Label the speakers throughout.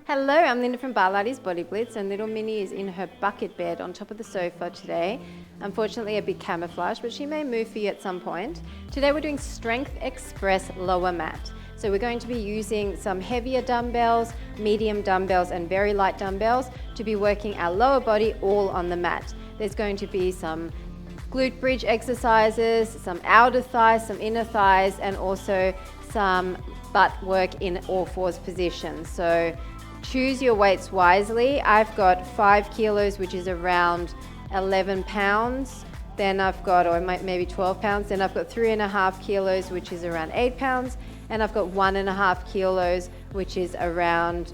Speaker 1: Hello, I'm Linda from Barlates Body Blitz, and little Minnie is in her bucket bed on top of the sofa today. Unfortunately a bit camouflage, but she may move for you at some point. Today we're doing Strength Express lower mat. So we're going to be using some heavier dumbbells, medium dumbbells and very light dumbbells to be working our lower body all on the mat. There's going to be some glute bridge exercises, some outer thighs, some inner thighs, and also some butt work in all fours position. So choose your weights wisely. I've got 5 kilos, which is around 11 pounds. Then I've got, or maybe 12 pounds. Then I've got 3.5 kilos, which is around 8 pounds. And I've got 1.5 kilos, which is around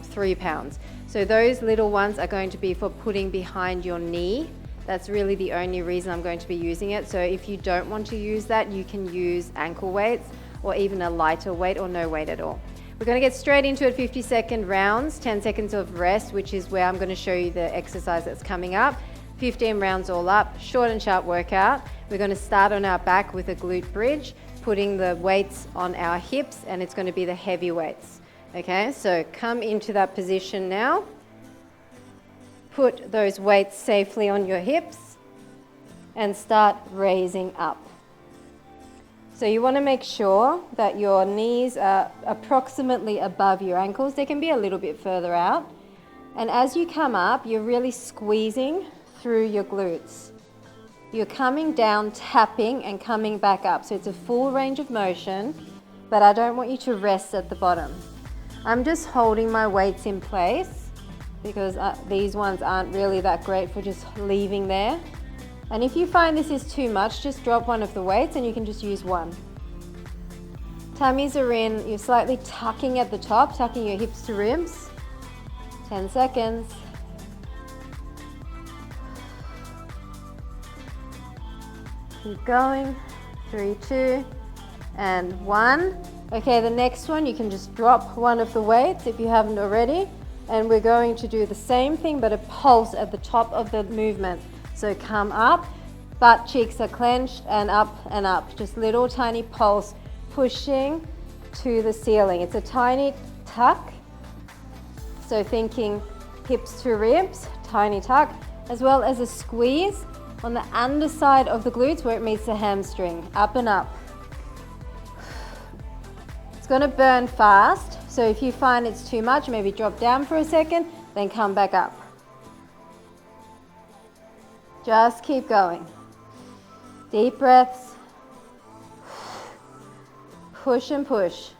Speaker 1: 3 pounds. So those little ones are going to be for putting behind your knee. That's really the only reason I'm going to be using it. So if you don't want to use that, you can use ankle weights or even a lighter weight or no weight at all. We're going to get straight into it, 50-second rounds, 10 seconds of rest, which is where I'm going to show you the exercise that's coming up. 15 rounds all up, short and sharp workout. We're going to start on our back with a glute bridge, putting the weights on our hips, and it's going to be the heavy weights. Okay, so come into that position now. Put those weights safely on your hips and start raising up. So you want to make sure that your knees are approximately above your ankles. They can be a little bit further out. And as you come up, you're really squeezing through your glutes. You're coming down, tapping, and coming back up. So it's a full range of motion, but I don't want you to rest at the bottom. I'm just holding my weights in place because these ones aren't really that great for just leaving there. And if you find this is too much, just drop one of the weights and you can just use one. Tummies are in, you're slightly tucking at the top, tucking your hips to ribs. 10 seconds. Keep going. 3, 2, and 1. Okay, the next one, you can just drop one of the weights if you haven't already. And we're going to do the same thing, but a pulse at the top of the movement. So come up, butt cheeks are clenched, and up. Just little tiny pulse, pushing to the ceiling. It's a tiny tuck. So thinking hips to ribs, tiny tuck, as well as a squeeze on the underside of the glutes where it meets the hamstring, up and up. It's gonna burn fast. So if you find it's too much, maybe drop down for a second, then come back up. Just keep going. Deep breaths. Push and push.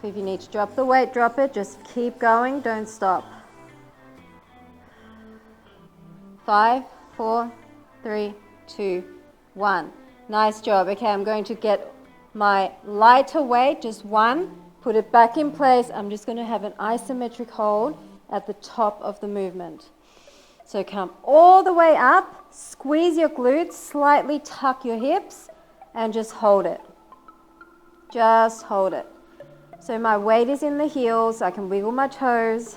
Speaker 1: If you need to drop the weight, drop it. Just keep going, don't stop. 5, 4, 3, 2, 1. Nice job. Okay, I'm going to get my lighter weight, just one, put it back in place. I'm just going to have an isometric hold at the top of the movement. So come all the way up, squeeze your glutes, slightly tuck your hips, and just hold it. Just hold it. So my weight is in the heels, I can wiggle my toes.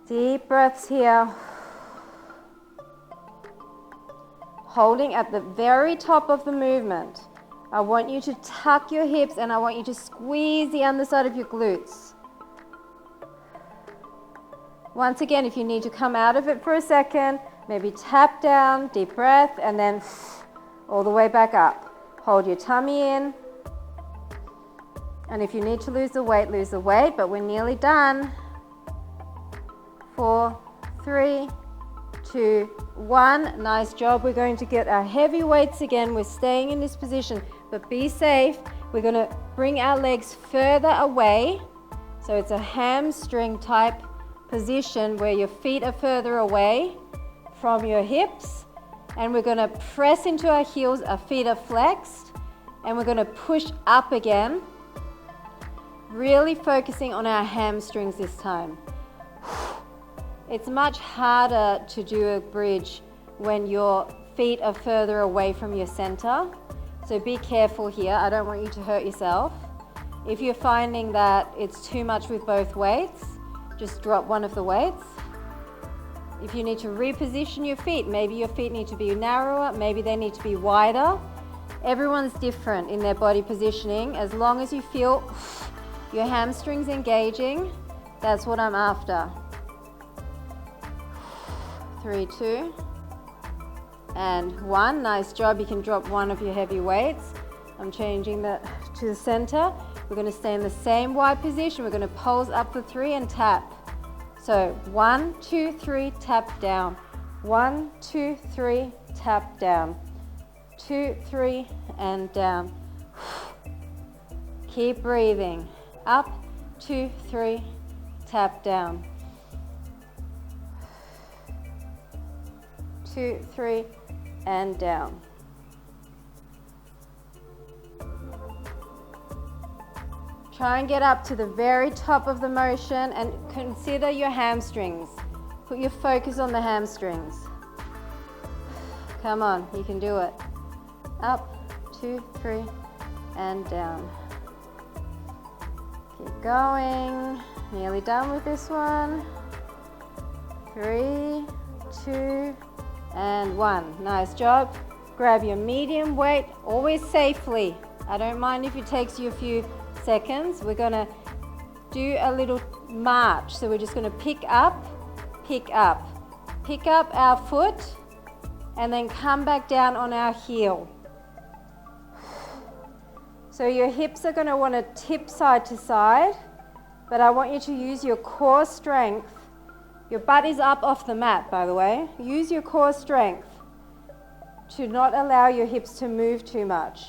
Speaker 1: Deep breaths here. Holding at the very top of the movement. I want you to tuck your hips and I want you to squeeze the underside of your glutes. Once again, if you need to come out of it for a second, maybe tap down, deep breath, and then all the way back up. Hold your tummy in. And if you need to lose the weight, but we're nearly done. 4, 3, 2, 1. Nice job. We're going to get our heavy weights again. We're staying in this position, but be safe. We're going to bring our legs further away. So it's a hamstring type position where your feet are further away from your hips, and we're going to press into our heels, our feet are flexed, and we're going to push up again, really focusing on our hamstrings this time. It's much harder to do a bridge when your feet are further away from your center, so be careful here. I don't want you to hurt yourself. If you're finding that it's too much with both weights, just drop one of the weights. If you need to reposition your feet, maybe your feet need to be narrower, maybe they need to be wider. Everyone's different in their body positioning. As long as you feel your hamstrings engaging, that's what I'm after. 3, 2, and 1. Nice job. You can drop one of your heavy weights. I'm changing that to the center. We're going to stay in the same wide position. We're going to pulse up for 3 and tap. So 1, 2, 3, tap down. 1, 2, 3, tap down. 2, 3, and down. Keep breathing. Up, 2, 3, tap down. 2, 3, and down. Try and get up to the very top of the motion and consider your hamstrings. Put your focus on the hamstrings. Come on, you can do it. Up, 2, 3, and down. Keep going. Nearly done with this one. 3, 2, and 1. Nice job. Grab your medium weight, always safely. I don't mind if it takes you a few seconds. We're going to do a little march. So we're just going to pick up our foot, and then come back down on our heel. So your hips are going to want to tip side to side, but I want you to use your core strength. Your butt is up off the mat, by the way. Use your core strength to not allow your hips to move too much.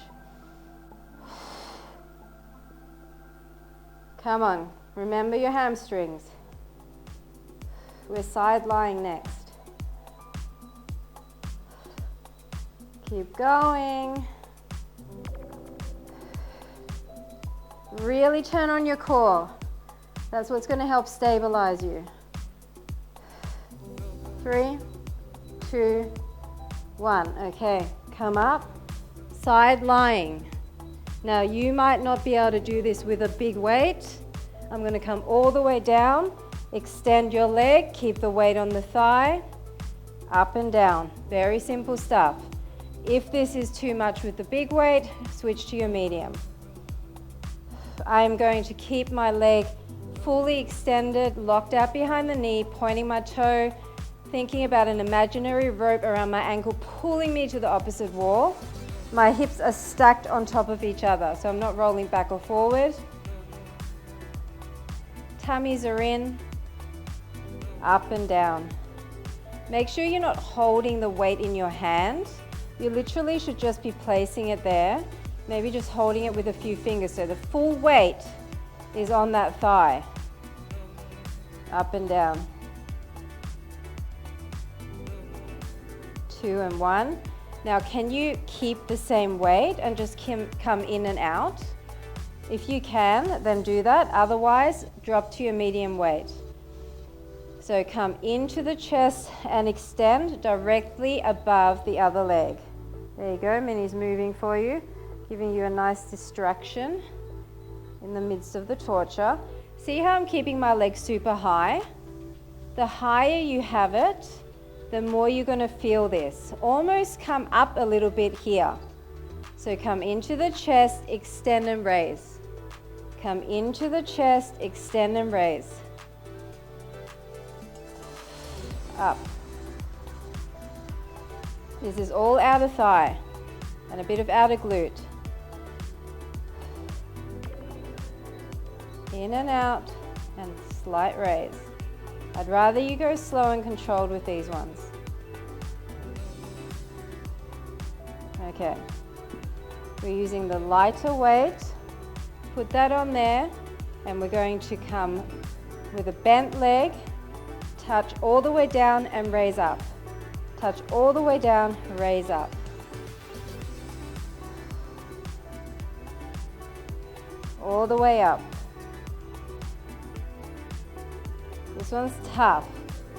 Speaker 1: Come on, remember your hamstrings. We're side lying next. Keep going. Really turn on your core. That's what's going to help stabilize you. 3, 2, 1. Okay, come up. Side lying. Now you might not be able to do this with a big weight. I'm going to come all the way down, extend your leg, keep the weight on the thigh, up and down. Very simple stuff. If this is too much with the big weight, switch to your medium. I'm going to keep my leg fully extended, locked out behind the knee, pointing my toe, thinking about an imaginary rope around my ankle, pulling me to the opposite wall. My hips are stacked on top of each other, so I'm not rolling back or forward. Tummies are in, up and down. Make sure you're not holding the weight in your hand. You literally should just be placing it there, maybe just holding it with a few fingers so the full weight is on that thigh. Up and down. 2 and 1. Now, can you keep the same weight and just come in and out? If you can, then do that. Otherwise, drop to your medium weight. So come into the chest and extend directly above the other leg. There you go, Minnie's moving for you, giving you a nice distraction in the midst of the torture. See how I'm keeping my leg super high? The higher you have it, the more you're going to feel this. Almost come up a little bit here. So come into the chest, extend and raise. Come into the chest, extend and raise. Up. This is all outer thigh and a bit of outer glute. In and out and slight raise. I'd rather you go slow and controlled with these ones. Okay. We're using the lighter weight. Put that on there, and we're going to come with a bent leg, touch all the way down and raise up. Touch all the way down, raise up. All the way up. This one's tough.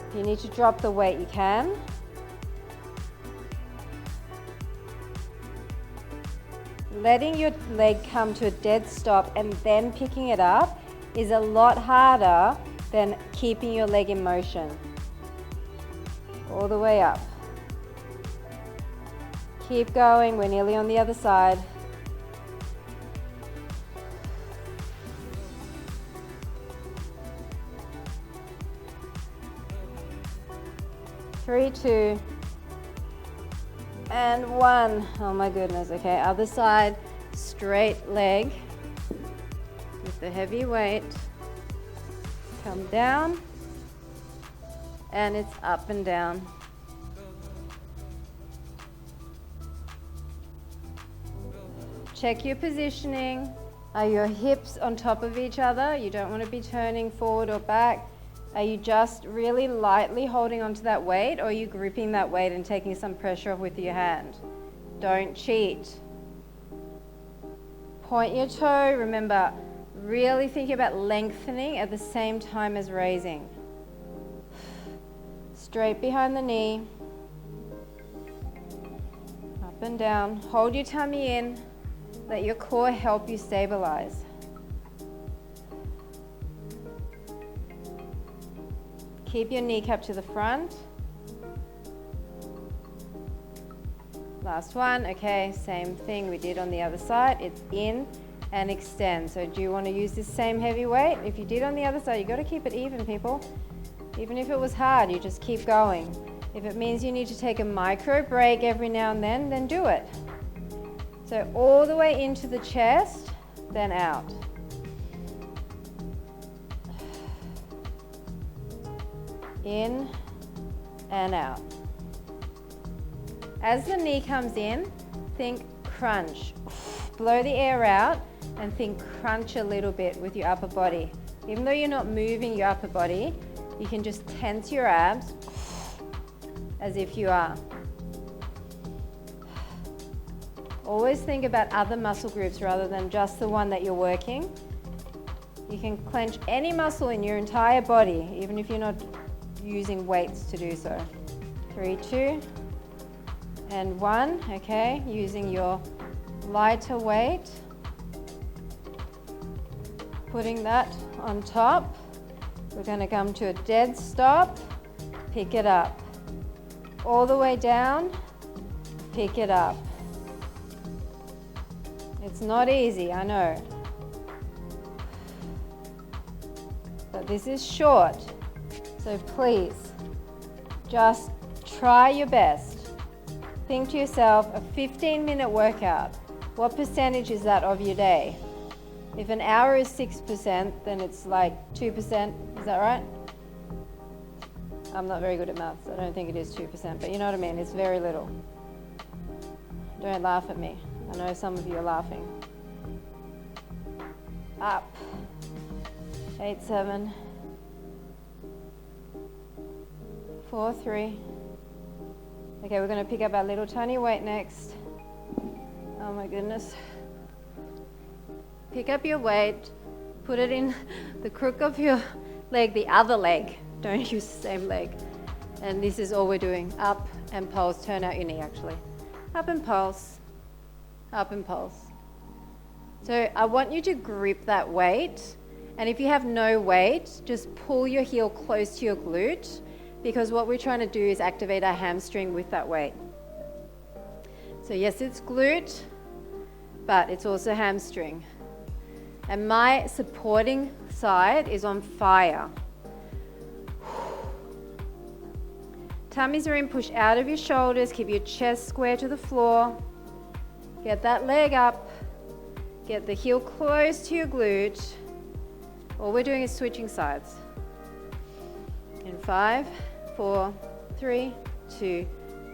Speaker 1: If you need to drop the weight, you can. Letting your leg come to a dead stop and then picking it up is a lot harder than keeping your leg in motion. All the way up. Keep going, we're nearly on the other side. Three, two, and one. Oh my goodness, okay, other side, straight leg with the heavy weight. Come down, and it's up and down. Check your positioning. Are your hips on top of each other? You don't want to be turning forward or back. Are you just really lightly holding onto that weight, or are you gripping that weight and taking some pressure off with your hand? Don't cheat. Point your toe. Remember, really think about lengthening at the same time as raising. Straight behind the knee. Up and down. Hold your tummy in. Let your core help you stabilize. Keep your kneecap to the front. Last one. Okay, same thing we did on the other side. It's in and extend. So do you want to use this same heavy weight? If you did on the other side, you got to keep it even, people. Even if it was hard, you just keep going. If it means you need to take a micro break every now and then do it. So all the way into the chest, then out. In and out. As the knee comes in, think crunch. Blow the air out and think crunch a little bit with your upper body. Even though you're not moving your upper body, you can just tense your abs as if you are. Always think about other muscle groups rather than just the one that you're working. You can clench any muscle in your entire body, even if you're not using weights to do so. 3, 2, and 1. Okay, using your lighter weight. Putting that on top. We're going to come to a dead stop. Pick it up. All the way down. Pick it up. It's not easy, I know. But this is short. So please, just try your best. Think to yourself, a 15-minute workout, what percentage is that of your day? If an hour is 6%, then it's like 2%, is that right? I'm not very good at maths, I don't think it is 2%, but you know what I mean, it's very little. Don't laugh at me, I know some of you are laughing. Up, 8, 7, 4, 3. Okay, we're going to pick up our little tiny weight next. Oh my goodness. Pick up your weight, put it in the crook of your leg, the other leg. Don't use the same leg. And this is all we're doing. Up and pulse. Turn out your knee actually. Up and pulse. Up and pulse. So I want you to grip that weight. And if you have no weight, just pull your heel close to your glute, because what we're trying to do is activate our hamstring with that weight. So yes, it's glute, but it's also hamstring. And my supporting side is on fire. Tummies are in, push out of your shoulders, keep your chest square to the floor. Get that leg up, get the heel close to your glute. All we're doing is switching sides. In 5, 4, 3, 2,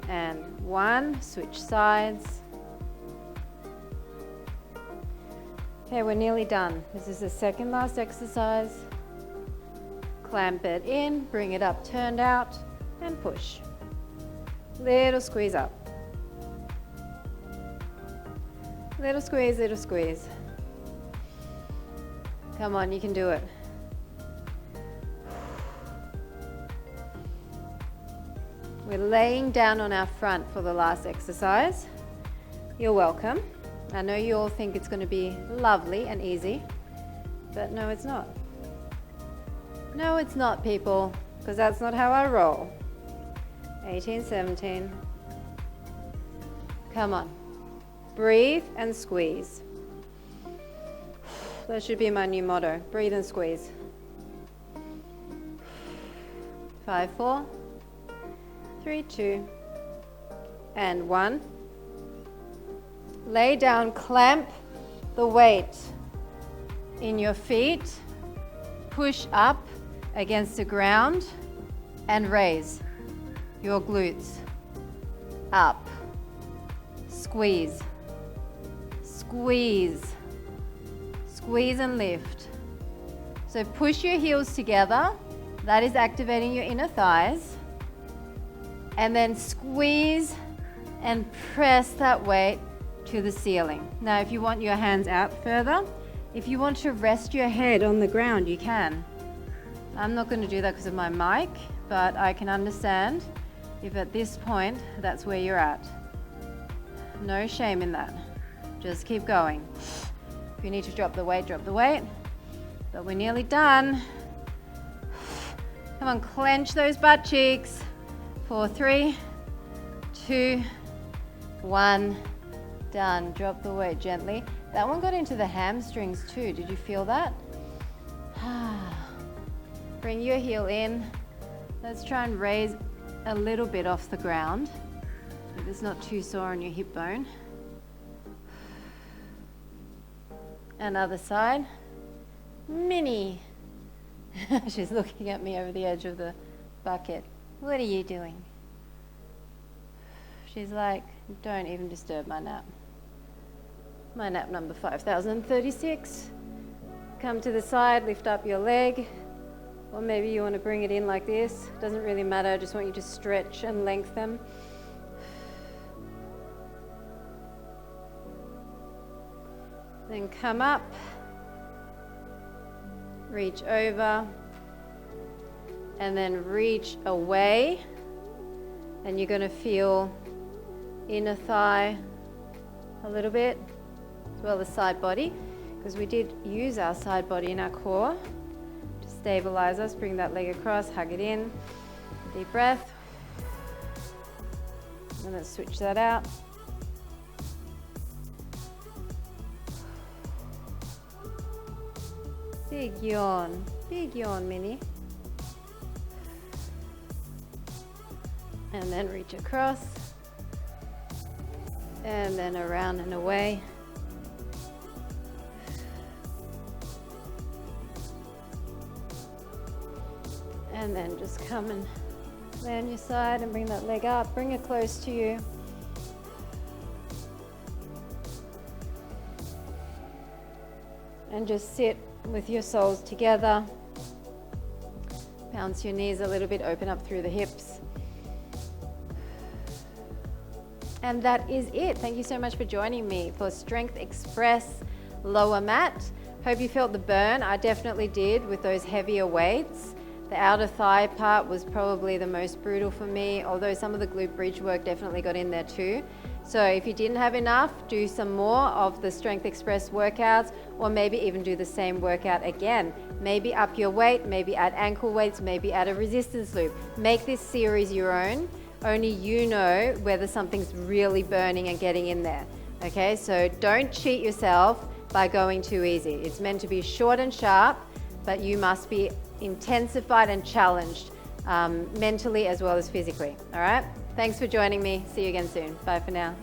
Speaker 1: and 1. Switch sides. Okay, we're nearly done. This is the second last exercise. Clamp it in, bring it up, turned out, and push. Little squeeze up. Little squeeze, little squeeze. Come on, you can do it. We're laying down on our front for the last exercise. You're welcome. I know you all think it's going to be lovely and easy, but no, it's not. No, it's not, people, because that's not how I roll. 18, 17. Come on. Breathe and squeeze. That should be my new motto. Breathe and squeeze. 5, 4, 3, 2, and 1. Lay down, clamp the weight in your feet. Push up against the ground and raise your glutes up. Squeeze, squeeze, squeeze and lift. So push your heels together. That is activating your inner thighs. And then squeeze and press that weight to the ceiling. Now, if you want your hands out further, if you want to rest your head on the ground, you can. I'm not going to do that because of my mic, but I can understand if at this point that's where you're at. No shame in that. Just keep going. If you need to drop the weight, drop the weight. But we're nearly done. Come on, clench those butt cheeks. 4, 3, 2, 1. Done. Drop the weight gently. That one got into the hamstrings too. Did you feel that? Bring your heel in. Let's try and raise a little bit off the ground. So it's not too sore on your hip bone. And other side. Minnie. She's looking at me over the edge of the bucket. What are you doing? She's like, don't even disturb my nap. My nap number 5036. Come to the side, lift up your leg. Or maybe you want to bring it in like this. Doesn't really matter, I just want you to stretch and lengthen. Then come up. Reach over. And then reach away. And you're going to feel inner thigh a little bit, as well as side body, because we did use our side body in our core to stabilize us. Bring that leg across, hug it in. Deep breath. And let's switch that out. Big yawn, Minnie. And then reach across. And then around and away. And then just come and lay on your side and bring that leg up. Bring it close to you. And just sit with your soles together. Bounce your knees a little bit, open up through the hips. And that is it. Thank you so much for joining me for Strength Express Lower Mat. Hope you felt the burn. I definitely did with those heavier weights. The outer thigh part was probably the most brutal for me, although some of the glute bridge work definitely got in there too. So if you didn't have enough, do some more of the Strength Express workouts, or maybe even do the same workout again. Maybe up your weight, maybe add ankle weights, maybe add a resistance loop. Make this series your own. Only you know whether something's really burning and getting in there. Okay, so don't cheat yourself by going too easy. It's meant to be short and sharp, but you must be intensified and challenged mentally as well as physically. All right, thanks for joining me. See you again soon. Bye for now.